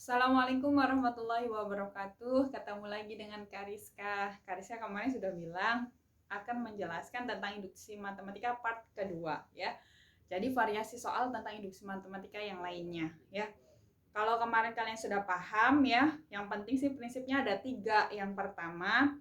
Assalamualaikum warahmatullahi wabarakatuh. Ketemu lagi dengan Kariska. Kariska kemarin sudah bilang akan menjelaskan tentang induksi matematika part kedua ya. Jadi variasi soal tentang induksi matematika yang lainnya ya. Kalau kemarin kalian sudah paham ya, yang penting sih prinsipnya ada 3. Yang pertama,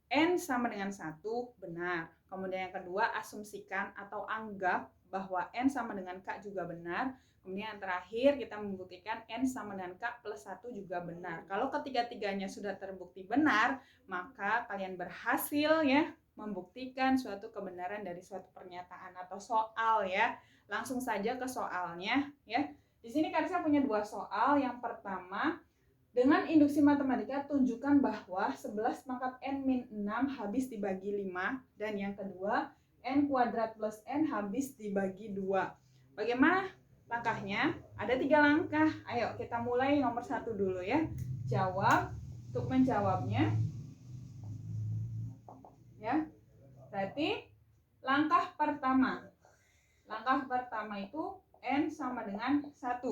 N sama dengan 1 benar. Kemudian yang kedua, asumsikan atau anggap bahwa N sama dengan K juga benar. Kemudian yang terakhir, kita membuktikan N sama dengan K plus 1 juga benar. Kalau ketiga-tiganya sudah terbukti benar, maka kalian berhasil ya membuktikan suatu kebenaran dari suatu pernyataan atau soal ya. Langsung saja ke soalnya ya. Di sini Karisa punya 2 soal. Yang pertama, dengan induksi matematika, tunjukkan bahwa 11 pangkat N min 6 habis dibagi 5. Dan yang kedua, N kuadrat plus N habis dibagi 2. Bagaimana langkahnya? Ada 3 langkah. Ayo kita mulai nomor 1 dulu ya. Jawab. Untuk menjawabnya, ya. Berarti langkah pertama. Langkah pertama itu N sama dengan 1.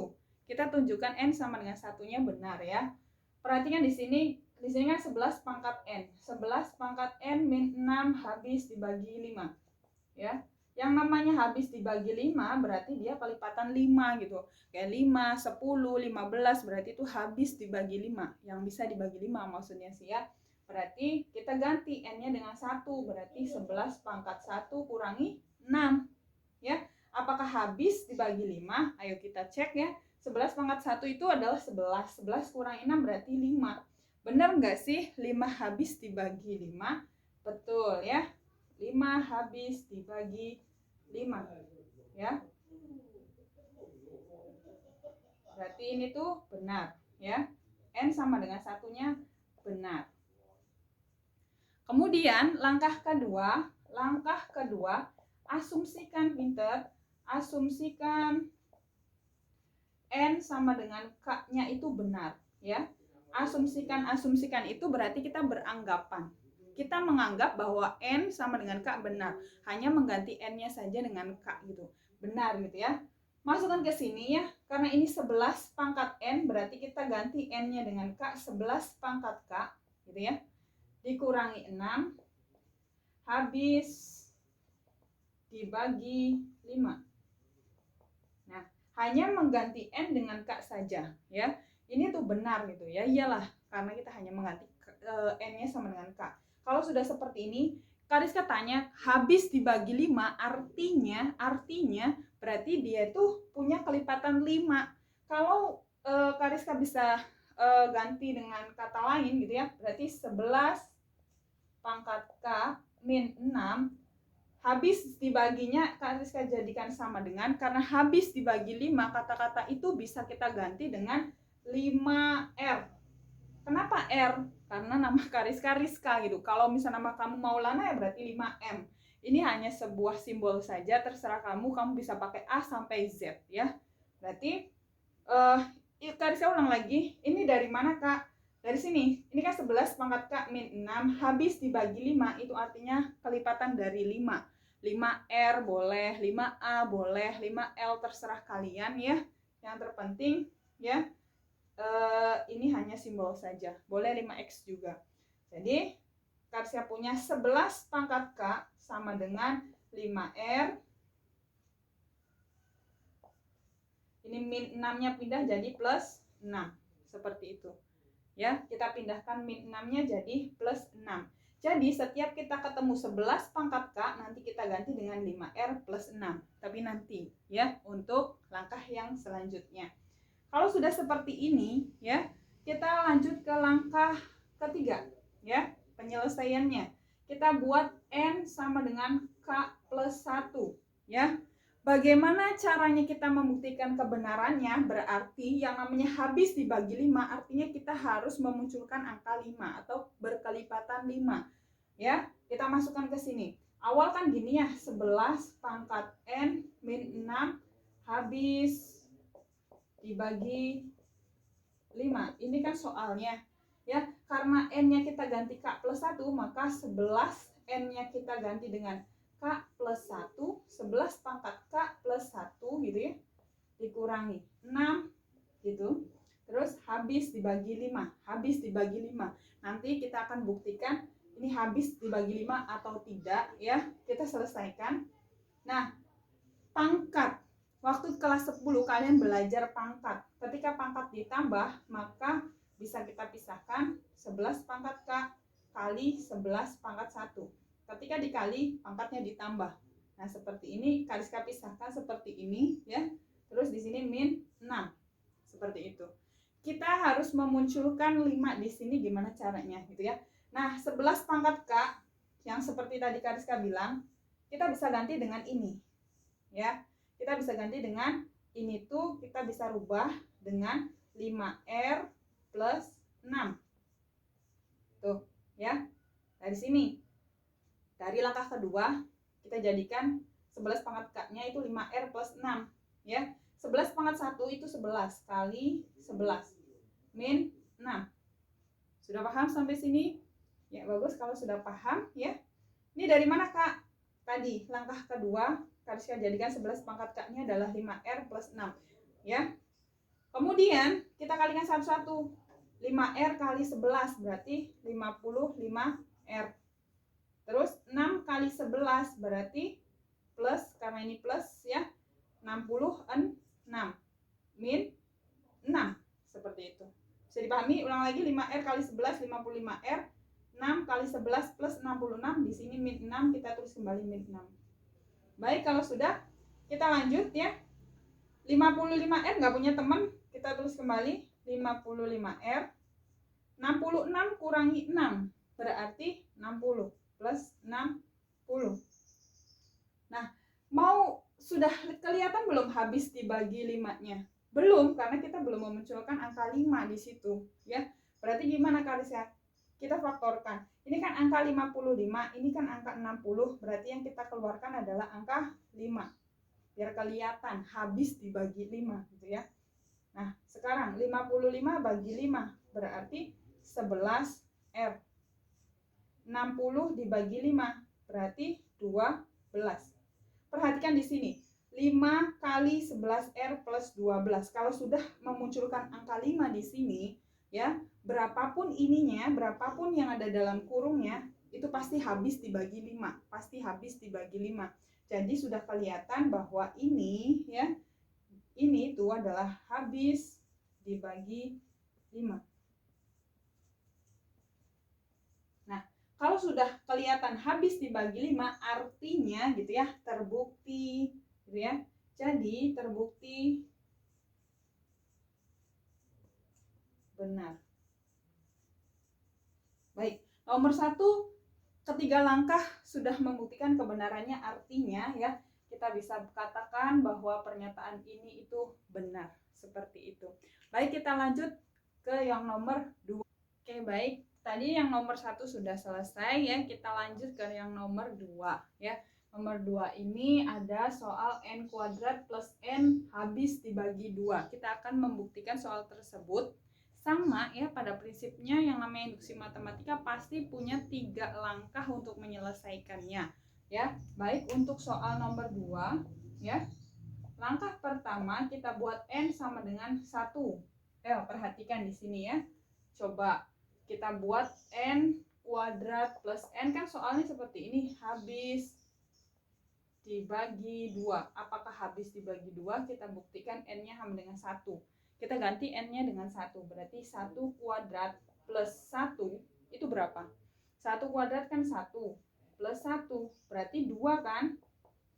Kita tunjukkan N sama dengan 1-nya benar ya. Perhatikan di sini kan 11 pangkat N. 11 pangkat N min 6 habis dibagi 5. Ya. Yang namanya habis dibagi 5 berarti dia kelipatan 5 gitu. Kayak 5, 10, 15 berarti itu habis dibagi 5. Yang bisa dibagi 5 maksudnya sih ya. Berarti kita ganti N-nya dengan 1. Berarti 11 pangkat 1 kurangi 6. Ya, apakah habis dibagi 5? Ayo kita cek ya. 11 pangkat 1 itu adalah 11. 11 kurangi 6 berarti 5. Benar nggak sih 5 habis dibagi 5? Betul ya. 5 habis dibagi 5. Ya. Berarti ini tuh benar ya. N sama dengan 1-nya benar. Kemudian langkah kedua, asumsikan pinter, asumsikan N sama dengan K-nya itu benar ya. Asumsikan itu berarti kita beranggapan. Kita menganggap bahwa N sama dengan K benar, hanya mengganti N-nya saja dengan K gitu. Benar gitu ya. Masukkan ke sini ya, karena ini 11 pangkat N berarti kita ganti N-nya dengan K, 11 pangkat K gitu ya. Dikurangi 6 habis dibagi 5. Nah, hanya mengganti N dengan K saja ya. Ini tuh benar gitu ya. Iyalah, karena kita hanya mengganti N-nya sama dengan K. Kalau sudah seperti ini, Kariska tanya habis dibagi 5 artinya berarti dia tuh punya kelipatan 5. Kalau Kariska bisa ganti dengan kata lain gitu ya, berarti 11 pangkat K min 6 habis dibaginya Kariska jadikan sama dengan, karena habis dibagi 5, kata-kata itu bisa kita ganti dengan 5R. Kenapa R? Karena nama Kariska Rizka gitu. Kalau misalnya nama kamu Maulana ya berarti 5M. Ini hanya sebuah simbol saja, terserah kamu bisa pakai A sampai Z ya. Berarti Kariska ulang lagi, ini dari mana Kak? Dari sini, ini kan 11 pangkat K min 6 habis dibagi 5, itu artinya kelipatan dari 5. 5R boleh, 5A boleh, 5L terserah kalian ya. Yang terpenting ya, ini hanya simbol saja. Boleh 5X juga. Jadi Kariska punya 11 pangkat K sama dengan 5R. Ini min 6-nya pindah jadi plus 6. Seperti itu. Ya, kita pindahkan min 6-nya jadi plus 6. Jadi setiap kita ketemu 11 pangkat K, nanti kita ganti dengan 5R plus 6. Tapi nanti ya, untuk langkah yang selanjutnya. Kalau sudah seperti ini ya, kita lanjut ke langkah ketiga ya, penyelesaiannya. Kita buat N sama dengan K plus 1 ya. Bagaimana caranya kita membuktikan kebenarannya? Berarti yang namanya habis dibagi 5 artinya kita harus memunculkan angka 5 atau berkelipatan 5. Ya, kita masukkan ke sini. Awal kan gini ya, 11 pangkat N min 6 habis dibagi 5. Ini kan soalnya. Ya, karena N-nya kita ganti K plus 1, maka 11 N-nya kita ganti dengan K plus 1, 11 pangkat K plus 1 gitu ya, dikurangi 6 gitu. Terus habis habis dibagi 5, habis dibagi 5. Nanti kita akan buktikan ini habis dibagi 5 atau tidak ya. Kita selesaikan. Nah, pangkat. Waktu kelas 10 kalian belajar pangkat. Ketika pangkat ditambah, maka bisa kita pisahkan 11 pangkat K kali 11 pangkat 1. Ketika dikali, pangkatnya ditambah. Nah, seperti ini, Kariska pisahkan seperti ini ya. Terus di sini min 6. Seperti itu. Kita harus memunculkan 5 di sini, gimana caranya gitu ya. Nah, 11 pangkat K yang seperti tadi Kariska bilang, kita bisa ganti dengan ini. Ya. Kita bisa ganti dengan ini tuh kita bisa rubah dengan 5R plus 6. Tuh, ya. Dari sini. Dari langkah kedua, kita jadikan 11 pangkat K-nya itu 5R plus 6, ya. 11 pangkat 1 itu 11 kali 11 min 6. Sudah paham sampai sini? Ya, bagus kalau sudah paham ya. Ini dari mana, Kak? Tadi langkah kedua, Kariska jadikan 11 pangkat K-nya adalah 5R plus 6, ya. Kemudian kita kalikan satu-satu. 5R kali 11 berarti 55R. Terus 6 kali 11 berarti plus, karena ini plus ya, 66 min 6. Seperti itu. Bisa dipahami? Ulang lagi, 5R kali 11 55R. 6 kali 11 plus 66, di sini min 6, kita tulis kembali min 6. Baik, kalau sudah kita lanjut ya. 55R nggak punya teman, kita tulis kembali 55R. 66 kurangi 6 berarti 60 plus 60. Nah, mau sudah kelihatan belum habis dibagi 5-nya? Belum, karena kita belum memunculkan angka 5 di situ, ya. Berarti gimana Kariska? Kita faktorkan. Ini kan angka 55, ini kan angka 60, berarti yang kita keluarkan adalah angka 5. Biar kelihatan habis dibagi 5 gitu ya. Nah, sekarang 55 bagi 5 berarti 11R. 60 dibagi 5 berarti 12. Perhatikan di sini. 5 kali 11R plus 12. Kalau sudah memunculkan angka 5 di sini, ya, berapapun ininya, berapapun yang ada dalam kurungnya, itu pasti habis dibagi 5. Pasti habis dibagi 5. Jadi sudah kelihatan bahwa ini, ya, ini itu adalah habis dibagi 5. Nah, kalau sudah kelihatan habis dibagi 5, artinya gitu ya, terbukti gitu ya. Jadi terbukti benar. Baik, nomor 1, ketiga langkah sudah membuktikan kebenarannya, artinya ya kita bisa katakan bahwa pernyataan ini itu benar. Seperti itu. Baik, kita lanjut ke yang nomor 2. Oke, baik. Tadi yang nomor 1 sudah selesai ya. Kita lanjut ke yang nomor 2 ya. Nomor 2 ini ada soal n kuadrat plus n habis dibagi 2. Kita akan membuktikan soal tersebut. Sama ya, pada prinsipnya yang namanya induksi matematika pasti punya 3 langkah untuk menyelesaikannya ya. Baik, untuk soal nomor 2 ya. Langkah pertama kita buat n sama dengan 1. Perhatikan di sini ya. Coba kita buat n kuadrat plus n, kan soalnya seperti ini, habis dibagi 2. Apakah habis dibagi 2? Kita buktikan n-nya sama dengan 1. Kita ganti n-nya dengan 1. Berarti 1 kuadrat plus 1 itu berapa? 1 kuadrat kan 1 plus 1 berarti 2 kan?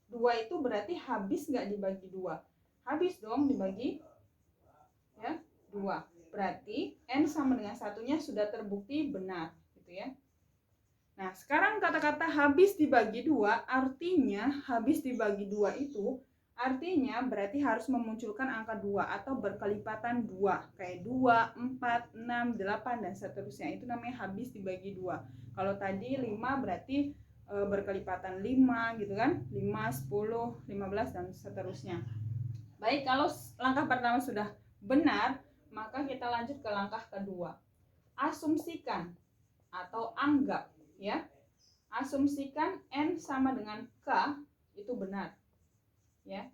2 itu berarti habis nggak dibagi 2? Habis dong dibagi ya 2. Berarti n sama dengan 1-nya sudah terbukti benar gitu ya. Nah, sekarang kata-kata habis dibagi 2 artinya habis dibagi 2 itu artinya berarti harus memunculkan angka 2 atau berkelipatan 2 kayak 2, 4, 6, 8 dan seterusnya. Itu namanya habis dibagi 2. Kalau tadi 5 berarti berkelipatan 5 gitu kan, 5, 10, 15 dan seterusnya. Baik, kalau langkah pertama sudah benar, maka kita lanjut ke langkah kedua. Asumsikan atau anggap ya. Asumsikan n sama dengan k itu benar. Ya.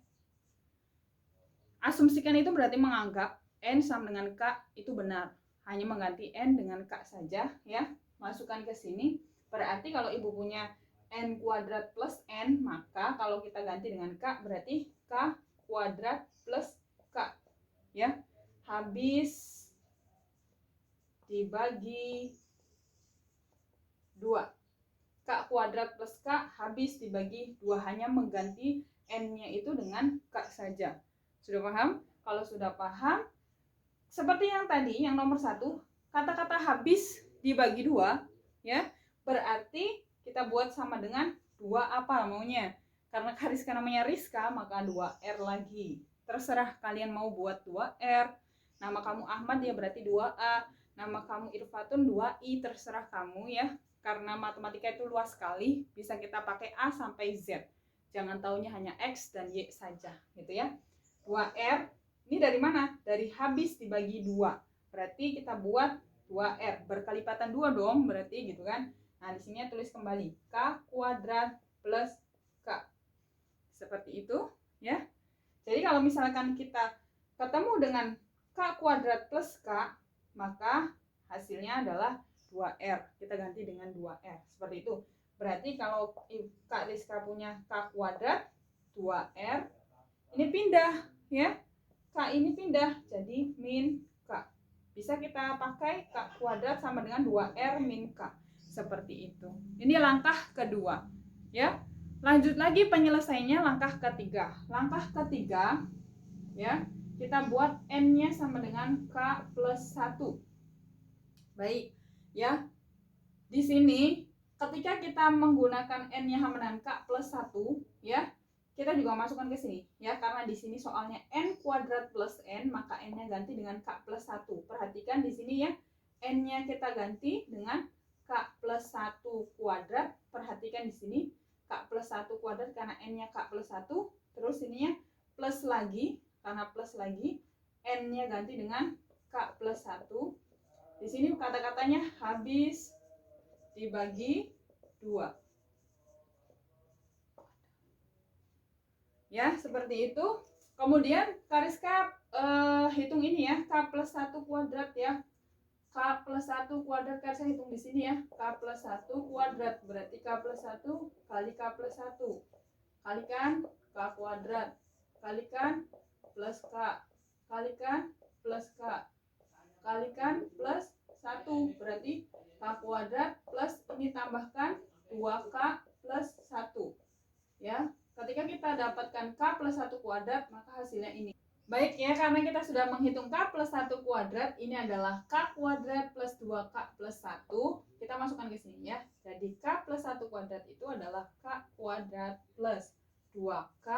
Asumsikan itu berarti menganggap N sama dengan K itu benar. Hanya mengganti N dengan K saja ya. Masukkan ke sini. Berarti kalau Ibu punya N kuadrat plus N, maka kalau kita ganti dengan K berarti K kuadrat plus K. Ya. Habis dibagi 2. K kuadrat plus K habis dibagi 2. Hanya mengganti N-nya itu dengan K saja. Sudah paham? Kalau sudah paham, seperti yang tadi, yang nomor 1, kata-kata habis dibagi 2, ya, berarti kita buat sama dengan 2 apa maunya. Karena Kariska namanya Rizka, maka 2R lagi. Terserah kalian mau buat 2R. Nama kamu Ahmad ya berarti 2A. Nama kamu Irfatun 2I, terserah kamu ya. Karena matematika itu luas sekali, bisa kita pakai A sampai Z. Jangan taunya hanya X dan Y saja, gitu ya. 2R, ini dari mana? Dari habis dibagi 2. Berarti kita buat 2R, berkalipatan 2 dong, berarti gitu kan. Nah, di sini tulis kembali, K kuadrat plus K. Seperti itu, ya. Jadi kalau misalkan kita ketemu dengan K kuadrat plus K, maka hasilnya adalah 2R. Kita ganti dengan 2R. Seperti itu. Berarti kalau Kak Rizka punya K kuadrat 2R, ini pindah ya. K ini pindah jadi min K. Bisa kita pakai K kuadrat sama dengan 2R min K. Seperti itu. Ini langkah kedua. Ya. Lanjut lagi penyelesaiannya langkah ketiga. Langkah ketiga ya, kita buat N-nya sama dengan K plus 1. Baik. Ya, di sini ketika kita menggunakan N-nya sama dengan K plus 1, ya, kita juga masukkan ke sini, ya, karena di sini soalnya N kuadrat plus N, maka N-nya ganti dengan K plus 1. Perhatikan di sini ya, N-nya kita ganti dengan K plus 1 kuadrat. Perhatikan di sini, K plus 1 kuadrat karena N-nya K plus 1, terus ininya plus lagi, karena plus lagi, N-nya ganti dengan K plus 1. Di sini kata-katanya habis dibagi 2. Ya, seperti itu. Kemudian Kariska hitung ini ya, K plus 1 kuadrat ya. K plus 1 kuadrat Kariska hitung di sini ya. K plus 1 kuadrat berarti K plus 1 kali K plus 1. Kalikan K kuadrat. Kalikan plus K. Kalikan plus K. Kalikan plus 1, berarti K kuadrat plus ini tambahkan 2K plus 1. Ya, ketika kita dapatkan K plus 1 kuadrat, maka hasilnya ini. Baik ya, karena kita sudah menghitung K plus 1 kuadrat, ini adalah K kuadrat plus 2K plus 1. Kita masukkan ke sini ya. Jadi K plus 1 kuadrat itu adalah K kuadrat plus 2K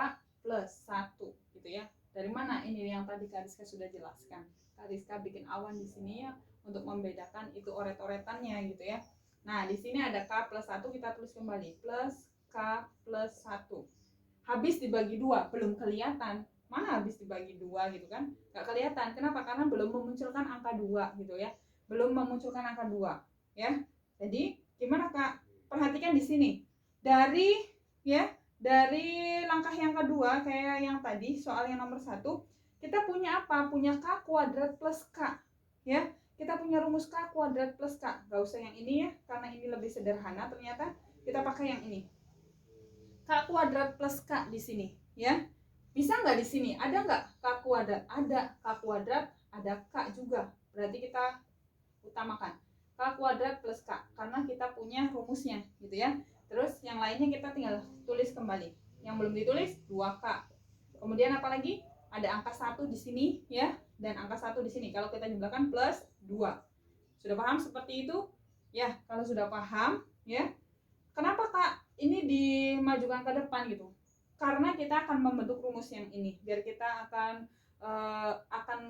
plus 1, gitu ya. Dari mana? Ini yang tadi Kariska sudah jelaskan. Kariska bikin awan di sini ya untuk membedakan itu oret-oretannya gitu ya. Nah, di sini ada K plus 1, kita tulis kembali plus K plus 1. Habis dibagi 2, belum kelihatan. Mana habis dibagi 2 gitu kan? Gak kelihatan. Kenapa? Karena belum memunculkan angka 2 gitu ya. Belum memunculkan angka 2 ya. Jadi, gimana Kak? Perhatikan di sini. Dari langkah yang kedua kayak yang tadi, soal yang nomor 1, kita punya apa? Punya K kuadrat plus K. Ya, kita punya rumus K kuadrat plus K. Gak usah yang ini ya, karena ini lebih sederhana ternyata. Kita pakai yang ini. K kuadrat plus K di sini, ya. Bisa nggak di sini? Ada nggak K kuadrat? Ada K kuadrat, ada K juga. Berarti kita utamakan K kuadrat plus K, karena kita punya rumusnya, gitu ya. Terus yang lainnya kita tinggal tulis kembali. Yang belum ditulis 2K. Kemudian apa lagi? Ada angka 1 di sini ya, dan angka 1 di sini. Kalau kita jumlahkan plus 2. Sudah paham seperti itu? Ya, kalau sudah paham ya. Kenapa Kak ini dimajukan ke depan gitu? Karena kita akan membentuk rumus yang ini biar kita akan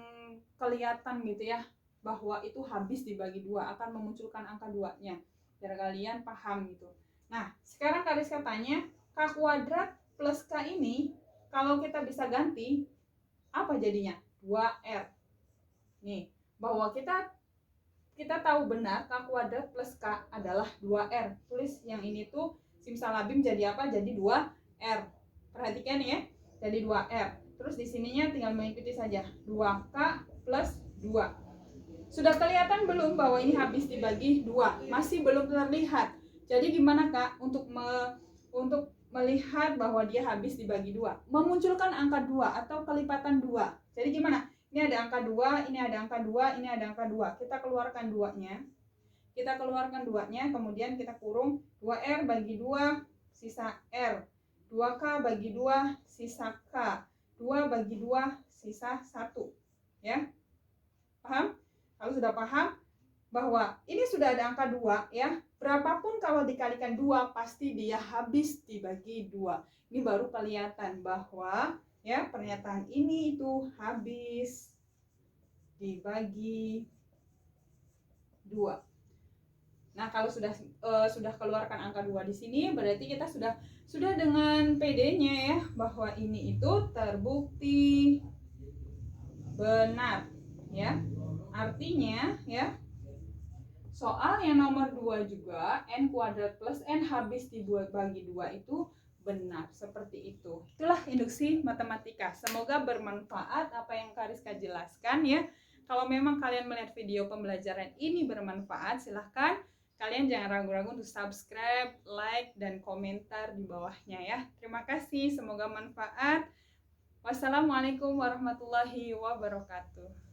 kelihatan gitu ya bahwa itu habis dibagi 2, akan memunculkan angka 2-nya biar kalian paham gitu. Nah, sekarang Kariska tanya, K kuadrat plus K ini kalau kita bisa ganti apa jadinya? 2R. Nih, bahwa kita tahu benar K kuadrat plus K adalah 2R. Tulis yang ini tuh simsalabim jadi apa? Jadi 2R. Perhatikan ya. Jadi 2R. Terus di sininya tinggal mengikuti saja. 2K plus 2. Sudah kelihatan belum bahwa ini habis dibagi 2? Masih belum terlihat. Jadi gimana Kak untuk melihat bahwa dia habis dibagi 2? Memunculkan angka 2 atau kelipatan 2. Jadi gimana? Ini ada angka 2, ini ada angka 2, ini ada angka 2. Kita keluarkan 2-nya. Kita keluarkan 2-nya, kemudian kita kurung 2R bagi 2, sisa R. 2K bagi 2, sisa K. 2 bagi 2, sisa 1. Ya. Paham? Kalau sudah paham bahwa ini sudah ada angka 2 ya, berapapun kalau dikalikan 2 pasti dia habis dibagi 2. Ini baru kelihatan bahwa ya pernyataan ini itu habis dibagi 2. Nah, kalau sudah keluarkan angka 2 di sini, berarti kita sudah dengan PD-nya ya bahwa ini itu terbukti benar ya. Artinya ya, soal yang nomor 2 juga n kuadrat plus n habis dibagi 2 itu benar, seperti itu. Itulah induksi matematika. Semoga bermanfaat apa yang Kariska jelaskan ya. Kalau memang kalian melihat video pembelajaran ini bermanfaat, silahkan kalian jangan ragu-ragu untuk subscribe, like, dan komentar di bawahnya ya. Terima kasih, semoga manfaat. Wassalamualaikum warahmatullahi wabarakatuh.